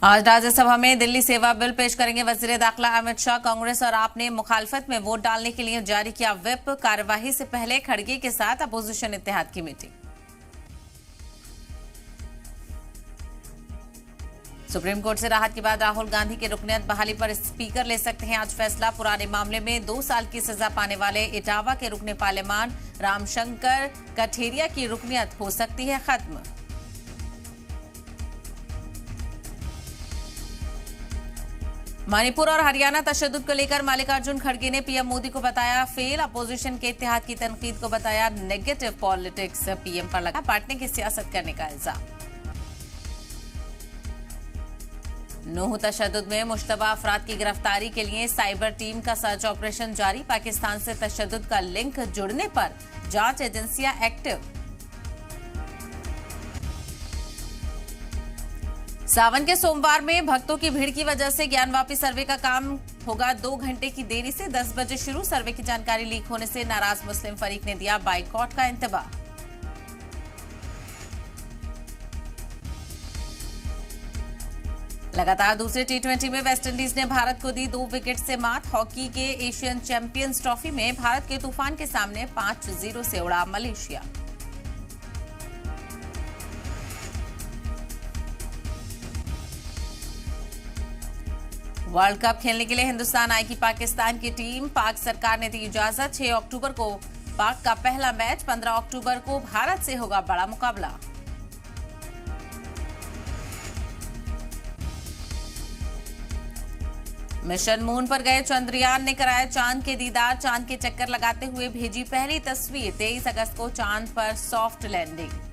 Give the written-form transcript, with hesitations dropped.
आज राज्यसभा में दिल्ली सेवा बिल पेश करेंगे वजीर दाखिला अमित शाह। कांग्रेस और आप ने मुखालफत में वोट डालने के लिए जारी किया व्हिप। कार्यवाही से पहले खड़गे के साथ अपोजिशन इत्तेहाद की मीटिंग। सुप्रीम कोर्ट से राहत के बाद राहुल गांधी की रुकनियत बहाली पर स्पीकर ले सकते हैं आज फैसला। पुराने मामले में 2 साल की सजा पाने वाले इटावा के रुकने पार्लियामान रामशंकर कठेरिया की रुकनियत हो सकती है खत्म। मणिपुर और हरियाणा तशद्दुद को लेकर मल्लिकार्जुन खड़गे ने पीएम मोदी को बताया फेल। अपोजिशन के इत्तेहाद की तनकीद को बताया नेगेटिव पॉलिटिक्स। पीएम पर लगा बांटने की सियासत करने का इल्जाम। नूह तशद्दुद में मुश्तबा अफराद की गिरफ्तारी के लिए साइबर टीम का सर्च ऑपरेशन जारी। पाकिस्तान से तशद्दुद का लिंक जुड़ने पर जांच एजेंसियां एक्टिव। सावन के सोमवार में भक्तों की भीड़ की वजह से ज्ञानवापी सर्वे का काम होगा 2 घंटे की देरी से 10 बजे शुरू। सर्वे की जानकारी लीक होने से नाराज मुस्लिम फरीक ने दिया बाइकॉट का इंतबाह। लगातार दूसरे टी20 में वेस्टइंडीज ने भारत को दी 2 विकेट से मात। हॉकी के एशियन चैंपियंस ट्रॉफी में भारत के तूफान के सामने 5-0 से उड़ा मलेशिया। वर्ल्ड कप खेलने के लिए हिंदुस्तान आएगी पाकिस्तान की टीम। पाक सरकार ने दी इजाजत। 6 अक्टूबर को पाक का पहला मैच, 15 अक्टूबर को भारत से होगा बड़ा मुकाबला। मिशन मून पर गए चंद्रयान ने कराया चांद के दीदार। चांद के चक्कर लगाते हुए भेजी पहली तस्वीर। 23 अगस्त को चांद पर सॉफ्ट लैंडिंग।